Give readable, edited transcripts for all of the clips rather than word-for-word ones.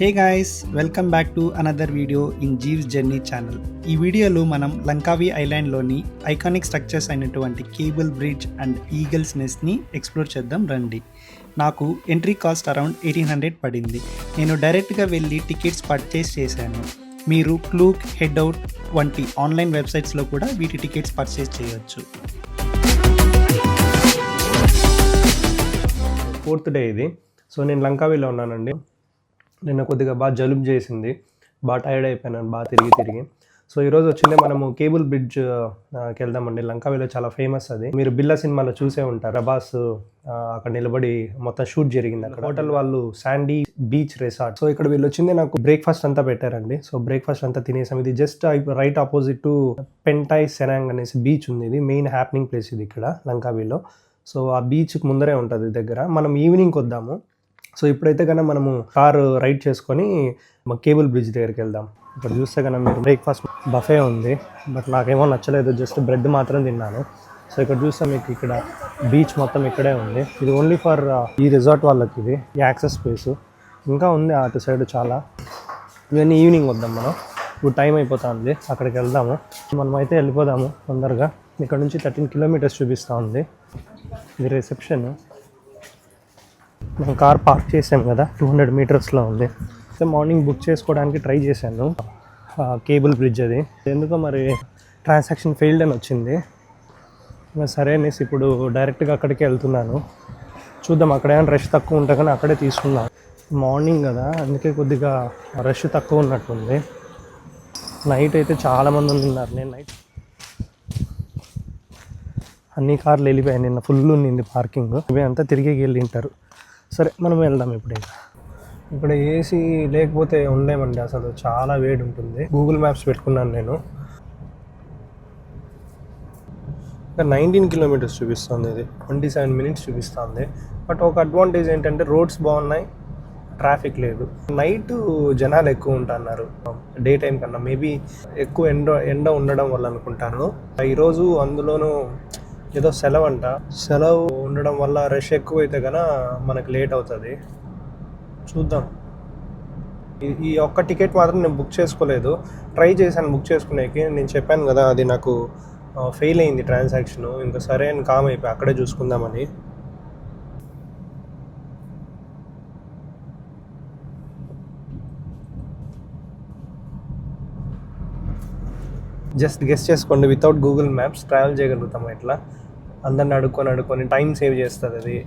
Hey guys, welcome back to another video in Jeeves journey channel. ఈ వీడియోలో మనం Langkawi ఐలాండ్లోని ఐకానిక్ స్ట్రక్చర్స్ అయినటువంటి కేబుల్ బ్రిడ్జ్ అండ్ ఈగల్స్ నెస్ట్ని ఎక్స్ప్లోర్ చేద్దాం రండి. నాకు ఎంట్రీ కాస్ట్ అరౌండ్ 1800 పడింది. నేను డైరెక్ట్గా వెళ్ళి టికెట్స్ పర్చేస్ చేశాను. మీరు క్లూక్, హెడ్అవుట్ వంటి ఆన్లైన్ వెబ్సైట్స్లో కూడా వీటి టికెట్స్ పర్చేస్ చేయొచ్చు. 4th డే ఇది. సో నేను లంకావిలో ఉన్నానండి. నిన్న కొద్దిగా బాగా జలుబు చేసింది, బాగా టైర్డ్ అయిపోయినాను బాగా తిరిగి. సో ఈరోజు వచ్చింది మనము కేబుల్ బ్రిడ్జ్కి వెళ్దామండి. లంకావిలో చాలా ఫేమస్ అది. మీరు బిల్లా సినిమాలో చూసే ఉంటారు. ప్రభాస్ అక్కడ నిలబడి మొత్తం షూట్ జరిగింది అక్కడ. హోటల్ వాళ్ళు శాండీ బీచ్ రిసార్ట్. సో ఇక్కడ వీళ్ళు వచ్చింది నాకు బ్రేక్ఫాస్ట్ అంతా పెట్టారండి. సో బ్రేక్ఫాస్ట్ అంతా తినేసాం. ఇది జస్ట్ రైట్ ఆపోజిట్ టు పెంటాయ్ సెనాంగ్ అనేసి బీచ్ ఉంది. ఇది మెయిన్ హ్యాపెనింగ్ ప్లేస్ ఇది ఇక్కడ లంకావిలో. సో ఆ బీచ్కి ముందరే ఉంటుంది దగ్గర. మనం ఈవినింగ్కి వద్దాము. సో ఇప్పుడైతే కన్నా మనము కారు రైడ్ చేసుకొని కేబుల్ బ్రిడ్జ్ దగ్గరికి వెళ్దాం. ఇక్కడ చూస్తే కన్నా మీరు బ్రేక్ఫాస్ట్ బఫే ఉంది, బట్ నాకేమో నచ్చలేదు, జస్ట్ బ్రెడ్ మాత్రం తిన్నాను. సో ఇక్కడ చూస్తే మీకు ఇక్కడ బీచ్ మొత్తం ఇక్కడే ఉంది. ఇది ఓన్లీ ఫర్ ఈ రిసార్ట్ వాళ్ళకి ఇది యాక్సెస్ స్పేస్. ఇంకా ఉంది అటు సైడ్ చాలా. ఇవన్నీ ఈవినింగ్ వద్దాం మనం. ఇప్పుడు టైం అయిపోతుంది, అక్కడికి వెళ్దాము. మనమైతే వెళ్ళిపోదాము తొందరగా. ఇక్కడ నుంచి 13 కిలోమీటర్స్ చూపిస్తూ ఉంది. ఇది రిసెప్షన్. మనం కార్ పార్క్ చేసాం కదా, 200 మీటర్స్లో ఉంది. అయితే మార్నింగ్ బుక్ చేసుకోవడానికి ట్రై చేశాను కేబుల్ బ్రిడ్జ్. అది ఎందుకో మరి ట్రాన్సాక్షన్ ఫెయిల్డ్ అని వచ్చింది. సరే అనేసి ఇప్పుడు డైరెక్ట్గా అక్కడికి వెళ్తున్నాను. చూద్దాం, అక్కడ ఏమైనా రష్ తక్కువ ఉంటే కానీ అక్కడే తీసుకున్నాను. మార్నింగ్ కదా, అందుకే కొద్దిగా రష్ తక్కువ ఉన్నట్టుంది. నైట్ అయితే చాలామంది ఉన్నారు. నేను నైట్ అన్ని కార్లు వెళ్ళిపోయాయి. నిన్న ఫుల్ ఉన్నింది పార్కింగ్. ఇవి అంతా తిరిగి వెళ్ళింటారు. సరే మనం వెళ్దాం ఇప్పుడు. ఇక్కడ ఏసీ లేకపోతే ఉండలేమండి, అసలు చాలా వేడి ఉంటుంది. గూగుల్ మ్యాప్స్ పెట్టుకున్నాను నేను. 19 కిలోమీటర్స్ చూపిస్తుంది. ఇది 27 మినిట్స్ చూపిస్తుంది. బట్ ఒక అడ్వాంటేజ్ ఏంటంటే రోడ్స్ బాగున్నాయి, ట్రాఫిక్ లేదు. నైట్ జనాలు ఎక్కువ ఉంటున్నారు డే టైం కన్నా. మేబీ ఎక్కువ ఎండ ఉండడం వల్ల అనుకుంటాను. ఈరోజు అందులోనూ ఏదో సెలవు అంట. సెలవు ఉండడం వల్ల రష్ ఎక్కువ అయితే కన్నా మనకు లేట్ అవుతుంది. చూద్దాం. ఈ ఒక్క టికెట్ మాత్రం నేను బుక్ చేసుకోలేదు. ట్రై చేశాను బుక్ చేసుకునేకి. నేను చెప్పాను కదా, అది నాకు ఫెయిల్ అయింది ట్రాన్సాక్షన్. ఇంకా సరే అని కామ్ అయిపోయి అక్కడే చూసుకుందామని. జస్ట్ గెస్ చేసుకోండి, వితౌట్ గూగుల్ మ్యాప్స్ ట్రావెల్ చేయగలుగుతాము ఇట్లా. అందరిని అడుక్కొని టైం సేవ్ చేస్తుంది అది.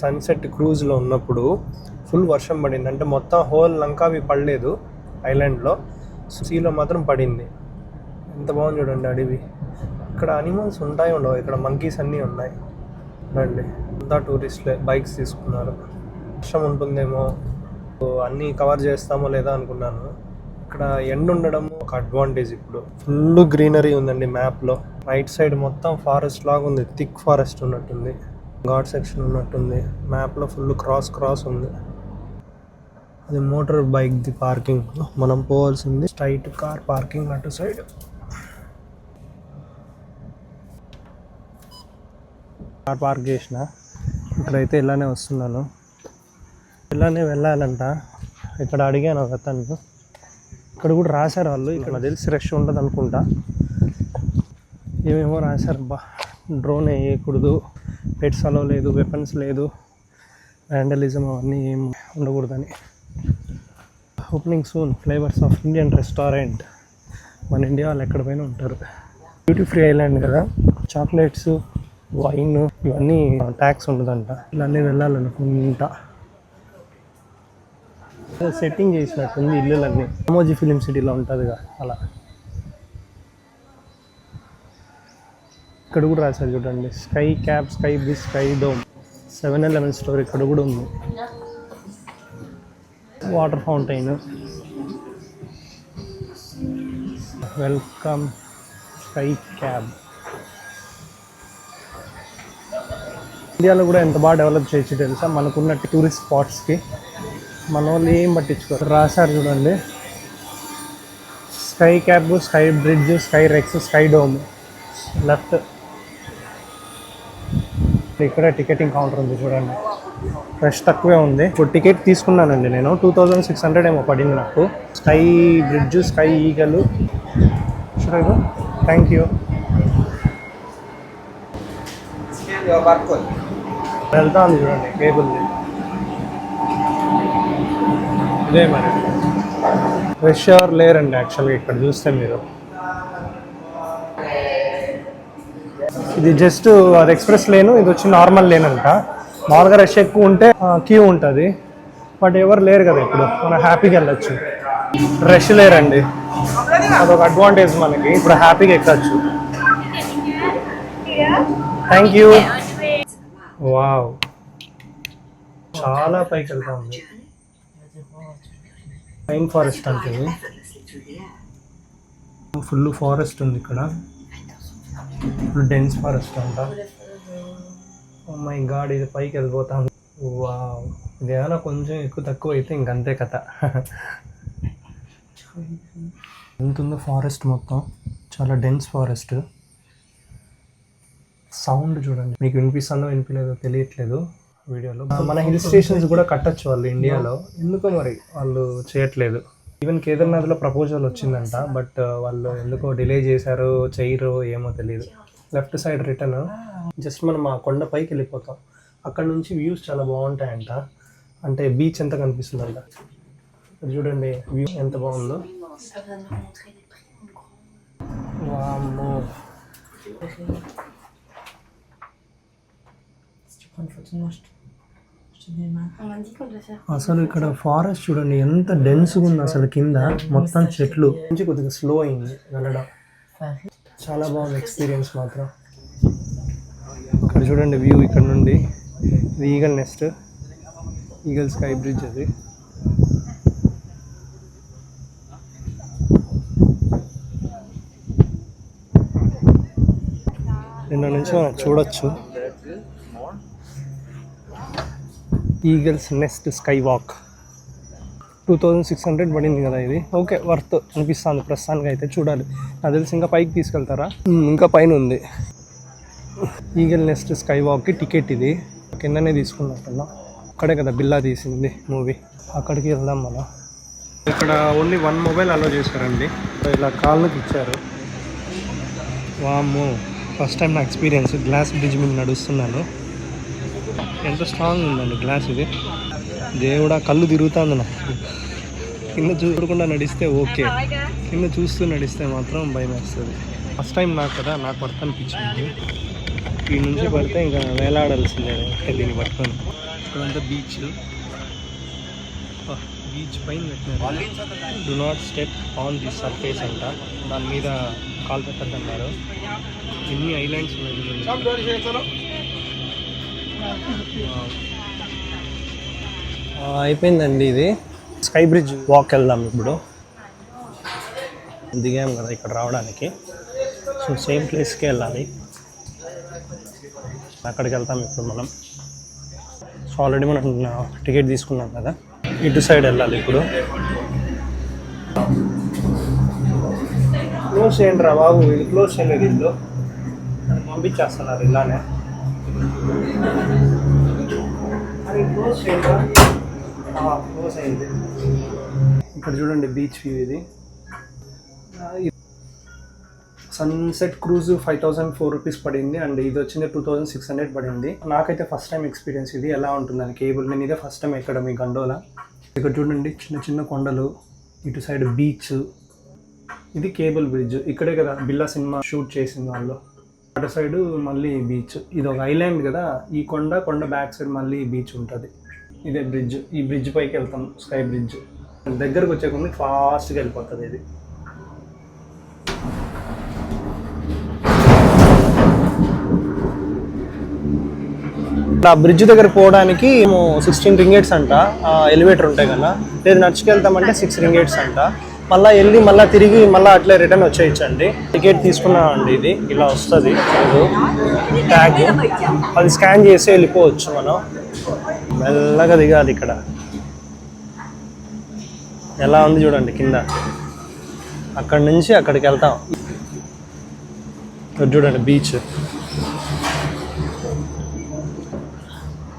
సన్సెట్ క్రూజ్లో ఉన్నప్పుడు ఫుల్ వర్షం పడింది. అంటే మొత్తం హోల్ లంకావి పడలేదు ఐలాండ్లో, సీలో మాత్రం పడింది. ఎంత బాగుంది చూడండి అడవి. ఇక్కడ అనిమల్స్ ఉంటాయి ఉండవు, ఇక్కడ మంకీస్ అన్నీ ఉన్నాయి. రండి, అంతా టూరిస్ట్లే బైక్స్ తీసుకున్నారు. వర్షం ఉంటుందేమో, అన్నీ కవర్ చేస్తామో లేదా అనుకున్నాను. ఇక్కడ ఎండ ఉండడం ఒక అడ్వాంటేజ్. ఇప్పుడు ఫుల్ గ్రీనరీ ఉందండి మ్యాప్లో. రైట్ సైడ్ మొత్తం ఫారెస్ట్ లాగా ఉంది, థిక్ ఫారెస్ట్ ఉన్నట్టుంది. ఘాట్ సెక్షన్ ఉన్నట్టుంది మ్యాప్లో. ఫుల్ క్రాస్ ఉంది. అది మోటార్ బైక్ది పార్కింగ్. మనం పోవాల్సింది స్ట్రైట్ కార్ పార్కింగ్ అటు సైడ్. కార్ పార్క్ చేసిన. ఇక్కడైతే ఇలానే వస్తున్నాను. ఇలానే వెళ్ళాలంట. ఇక్కడ అడిగాను ఒక అతను, ఇక్కడ కూడా రాశారు వాళ్ళు. ఇక్కడ తెలిసి రష్ ఉండదు అనుకుంటా. ఏమేమో రాశారు. డ్రోన్ వేయకూడదు, పెట్స్ అలో లేదు, వెపన్స్ లేదు, వ్యాండలిజం అవన్నీ ఏం ఉండకూడదని. Opening soon flavours of Indian restaurant. మన ఇండియా వాళ్ళు ఎక్కడ పైన ఉంటారు. డ్యూటీ ఫ్రీ ఐలాండ్ కదా, చాక్లెట్స్, వైన్ ఇవన్నీ ట్యాక్స్ ఉండదంట. ఇలానే వెళ్ళాలనుకుంటా. సెట్టింగ్ చేసినట్టుంది ఇల్లులన్నీ. రామోజీ ఫిలిం సిటీలో ఉంటుందిగా అలా. ఇక్కడ కూడా రాశారు చూడండి, sky cap, sky Brij, sky dome. 7-Eleven store ఇక్కడ కూడా ఉంది. Water fountain, welcome sky cab. ఇండియాలో కూడా ఎంత బాగా డెవలప్ చేయొచ్చు తెలుసా, మనకున్న టూరిస్ట్ స్పాట్స్కి మన వాళ్ళు ఏం పట్టించుకోరు. రాశారు చూడండి, sky cab, sky bridge, sky rex, sky dome. Left ఇక్కడ టికెటింగ్ కౌంటర్ ఉంది చూడండి, రష్ తక్కువే ఉంది. ఇప్పుడు టికెట్ తీసుకున్నానండి నేను, 2600 ఏమో పడింది నాకు. స్కై బ్రిడ్జ్, స్కై ఈగలు. Thank you. వెళ్తా ఉంది చూడండి కేబుల్ది. ఇదే మరి రష్ ఎవరు లేరండి యాక్చువల్గా ఇక్కడ చూస్తే మీరు. ఇది జస్ట్ అది ఎక్స్ప్రెస్ లేను, ఇది వచ్చి నార్మల్ లేన్ అంట. మామూలుగా రష్ ఎక్కువ ఉంటే క్యూ ఉంటుంది, బట్ ఎవరు లేరు కదా ఇప్పుడు, మనం హ్యాపీగా వెళ్ళచ్చు. రష్ లేరండి, అదొక అడ్వాంటేజ్ మనకి. ఇప్పుడు హ్యాపీగా ఎక్కచ్చు. Thank you. వావ్, చాలా పైకి వెళ్తా ఉంది. పైన్ ఫారెస్ట్ అంటే ఫుల్ ఫారెస్ట్ ఉంది ఇక్కడ, ఫుల్ డెన్స్ ఫారెస్ట్ అంట. ఓ మై గాడ్, ఇది పైకి వెళ్ళిపోతాం. వావ్, ఇది ఏమైనా కొంచెం ఎక్కువ తక్కువ అయితే ఇంకంతే కథ. ఎంత ఉందో ఫారెస్ట్ మొత్తం, చాలా డెన్స్ ఫారెస్ట్. సౌండ్ చూడండి, మీకు వినిపిస్తుందో వినిపించలేదో తెలియట్లేదు వీడియోలో. మన హిల్ స్టేషన్స్ కూడా కట్టచ్చు వాళ్ళు ఇండియాలో, ఎందుకో మరి వాళ్ళు చేయట్లేదు. ఈవెన్ కేదార్నాథ్లో ప్రపోజల్ వచ్చిందంట, బట్ వాళ్ళు ఎందుకో డిలే చేశారో చేయరో ఏమో తెలియదు. లెఫ్ట్ సైడ్ రిటర్న్, జస్ట్ మనం ఆ కొండ పైకి వెళ్ళిపోతాం. అక్కడ నుంచి వ్యూస్ చాలా బాగుంటాయంట, అంటే బీచ్ ఎంత కనిపిస్తుందంట. చూడండి వ్యూ ఎంత బాగుందో. వామ్మో, అసలు ఇక్కడ ఫారెస్ట్ చూడండి ఎంత డెన్స్గా ఉంది అసలు. కింద మొత్తం చెట్లు నుంచి కొద్దిగా స్లో అయింది వెళ్ళడం. చాలా బాగుంది ఎక్స్పీరియన్స్ మాత్రం. ఇక్కడ చూడండి వ్యూ ఇక్కడ నుండి. ఇది eagle nest, eagle sky bridge. అది నిన్న నుంచి మనం చూడొచ్చు. ఈగల్స్ నెస్ట్ స్కై వాక్ 2600 పడింది కదా ఇది. ఓకే, వర్త్ అనిపిస్తుంది ప్రస్తుతానికి అయితే. చూడాలి, నాకు తెలిసి ఇంకా పైకి తీసుకెళ్తారా. ఇంకా పైన ఉంది ఈగల్ నెస్ట్ స్కై వాక్కి టికెట్. ఇది కిందనే తీసుకున్నట్టున్నా, అక్కడే కదా బిల్లా తీసింది మూవీ, అక్కడికి వెళ్దాం మనం. ఇక్కడ ఓన్లీ 1 మొబైల్ అలో చేశారండి, ఇలా కాళ్ళకి ఇచ్చారు. వామ్మో, ఫస్ట్ టైం నా ఎక్స్పీరియన్స్. గ్లాస్ బ్రిడ్జ్ మీద నడుస్తున్నాను, ఎంత స్ట్రాంగ్ ఉందండి గ్లాస్ ఇది. దేవుడా, కళ్ళు తిరుగుతుంది నాకు. కింద చూడకుండా నడిస్తే ఓకే, కింద చూస్తూ నడిస్తే మాత్రం భయం వేస్తుంది. ఫస్ట్ టైం నాకు కదా, నాకు వర్త్ అనిపించింది. ఈ నుంచి పడితే ఇంకా వేలాడాల్సిందే దీన్ని పట్టుకొని. ఇక్కడంతా బీచ్, బీచ్ పైన పెట్టినారు do not step on the surface అంట. దాని మీద కాల్ పెట్టద్దన్నారు. ఎన్ని ఐలాండ్స్ ఉన్నాయి. అయిపోయిందండి ఇది. స్కై బ్రిడ్జ్ వాక్ వెళ్దాం ఇప్పుడు. దిగాం కదా ఇక్కడ రావడానికి, సో సేమ్ ప్లేస్కి వెళ్ళాలి. అక్కడికి వెళ్తాం ఇప్పుడు మనం. సో ఆల్రెడీ మనం టికెట్ తీసుకున్నాం కదా, ఇటు సైడ్ వెళ్ళాలి ఇప్పుడు. క్లోజ్ చేయండి రా బాబు, ఇది క్లోజ్ చేయలేదు, ఇల్లు పంపించేస్తున్నారు ఇలానే. క్లోజ్ చేయండి, క్లోజ్ అయింది. ఇక్కడ చూడండి బీచ్ వ్యూ. ఇది సన్సెట్ క్రూజ్ 5004 రూపీస్ పడింది, అండ్ ఇది వచ్చింది 2600 పడింది. నాకైతే ఫస్ట్ టైం ఎక్స్పీరియన్స్ ఇది, ఎలా ఉంటుందని కేబుల్. నేను ఇదే ఫస్ట్ టైం ఎక్కడం ఈ గండోలా. ఇక్కడ చూడండి చిన్న చిన్న కొండలు, ఇటు సైడ్ బీచ్. ఇది కేబుల్ బ్రిడ్జ్, ఇక్కడే కదా బిల్లా సినిమా షూట్ చేసింది వాళ్ళు. అటు సైడ్ మళ్ళీ బీచ్. ఇది ఒక ఐలాండ్ కదా, ఈ కొండ బ్యాక్ సైడ్ మళ్ళీ బీచ్ ఉంటుంది. ఇదే బ్రిడ్జ్, ఈ బ్రిడ్జ్ పైకి వెళ్తాం, స్కై బ్రిడ్జ్. దగ్గరకు వచ్చే కొన్ని ఫాస్ట్గా వెళ్ళిపోతుంది ఇది. ఆ బ్రిడ్జ్ దగ్గర పోవడానికి 16 ringgits అంట ఎలివేటర్ ఉంటాయి కదా, లేదు నడుచుకెళ్తామంటే 6 ringgits అంట. మళ్ళీ వెళ్ళి మళ్ళీ తిరిగి మళ్ళీ అట్లే రిటర్న్ వచ్చేయచ్చండి. టికెట్ తీసుకున్నామండి, ఇది ఇలా వస్తుంది ట్యాగ్, అది స్కాన్ చేసి వెళ్ళిపోవచ్చు. మనం మెల్లగా దిగాలి. ఇక్కడ ఎలా ఉంది చూడండి కింద, అక్కడి నుంచి అక్కడికి వెళ్తాం. చూడండి బీచ్.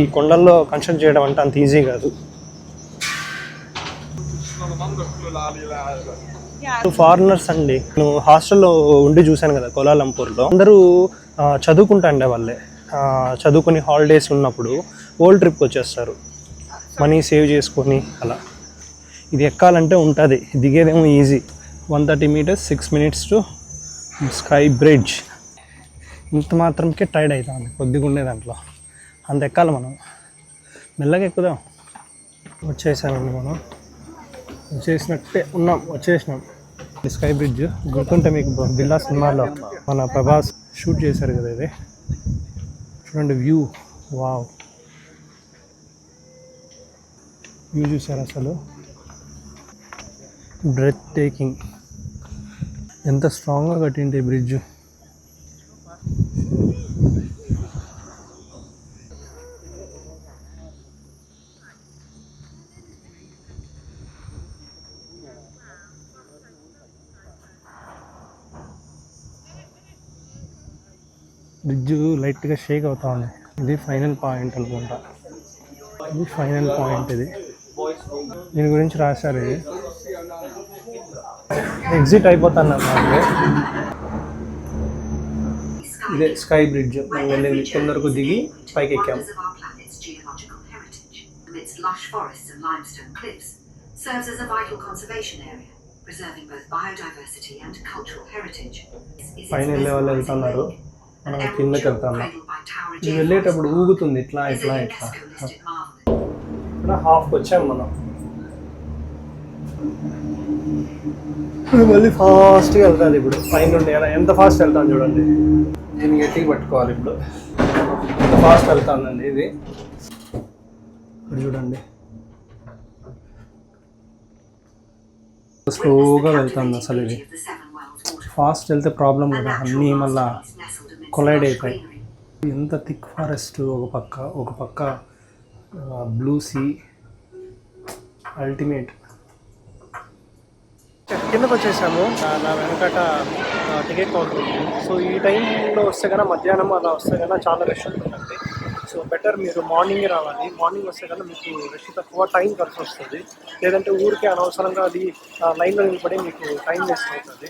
ఈ కొండల్లో కన్స్ట్రక్ట్ చేయడం అంటే అంత ఈజీ కాదు. ఫారినర్స్ అండి, నేను హాస్టల్లో ఉండి చూశాను కదా కోలాలంపూర్లో, అందరూ చదువుకుంటా ఉండే వాళ్ళే. చదువుకుని హాలిడేస్ ఉన్నప్పుడు ఓల్డ్ ట్రిప్కి వచ్చేస్తారు, మనీ సేవ్ చేసుకొని అలా. ఇది ఎక్కాలంటే ఉంటుంది, దిగేదేమో easy. 130 meters 6 minutes to sky bridge. ఇంత మాత్రంకే టైర్డ్ అవుతాం కొద్దిగా ఉండే దాంట్లో, అంత ఎక్కాలి మనం. మెల్లగా ఎక్కుదాం. వచ్చేసామండి మనం, వచ్చేసినట్టే ఉన్నాం, వచ్చేసినాం. స్కై బ్రిడ్జ్ గుర్తుంటే మీకు బిల్లా సినిమాలో మన ప్రభాస్ షూట్ చేశారు కదా, ఇది చూడండి వ్యూ. వావ్, వ్యూ చూసారు అసలు, బ్రెత్ టేకింగ్. ఎంత స్ట్రాంగ్గా కట్టింటే ఈ బ్రిడ్జ్. బ్రిడ్జ్ లైట్గా షేక్ అవుతా ఉంది. ఇది ఫైనల్ పాయింట్ అనుకుంటా, ఇది ఫైనల్ పాయింట్. ఇది దీని గురించి రాశారు. ఇది ఎగ్జిట్ అయిపోతాను నాకు. ఇదే స్కై బ్రిడ్జ్. మనం వెళ్ళింది కింద వరకు దిగి పైకి ఎక్కాం. పైన వెళ్ళే వాళ్ళు వెళ్తున్నారు, మనం కిందకి వెళ్తున్నాం. ఇది వెళ్ళేటప్పుడు ఊగుతుంది ఇట్లా ఇట్లా ఇట్లా. ఇక్కడ హాఫ్కి వచ్చాం మనం. మళ్ళీ ఫాస్ట్గా వెళ్తాను ఇప్పుడు పైన నుండి. ఎంత ఫాస్ట్ వెళ్తాను చూడండి, నేను గట్టిగా పట్టుకోవాలి. ఇప్పుడు ఎంత ఫాస్ట్ వెళ్తానండి ఇది. ఇప్పుడు చూడండి స్లోగా వెళ్తాను అసలు. ఇది ఫాస్ట్ వెళ్తే ప్రాబ్లం కదా, అన్నీ మళ్ళా కొలైడ్ అయిపోయి. ఎంత థిక్ ఫారెస్ట్, ఒక పక్క బ్లూ సీ, అల్టిమేట్. కిందకు వచ్చేసాము. నా వెనకట టికెట్ కౌంటర్ ఉంది. సో ఈ టైంలో వస్తే కన్నా, మధ్యాహ్నం అలా వస్తే కన్నా చాలా రష్ ఉంటుందండి. సో బెటర్ మీరు మార్నింగే రావాలి. మార్నింగ్ వస్తే కన్నా మీకు రష్ తక్కువ, టైం కలిసి వస్తుంది. లేదంటే ఊరికే అనవసరంగా అది లైన్లో నిలబడి మీకు టైం వేస్ట్ అవుతుంది.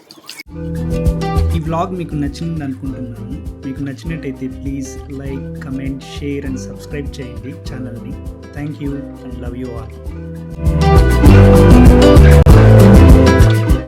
ఈ వ్లాగ్ మీకు నచ్చింది అనుకుంటున్నాను. మీకు నచ్చినట్టయితే please like, comment, share and subscribe చేయండి ఛానల్ని. Thank you and love you all.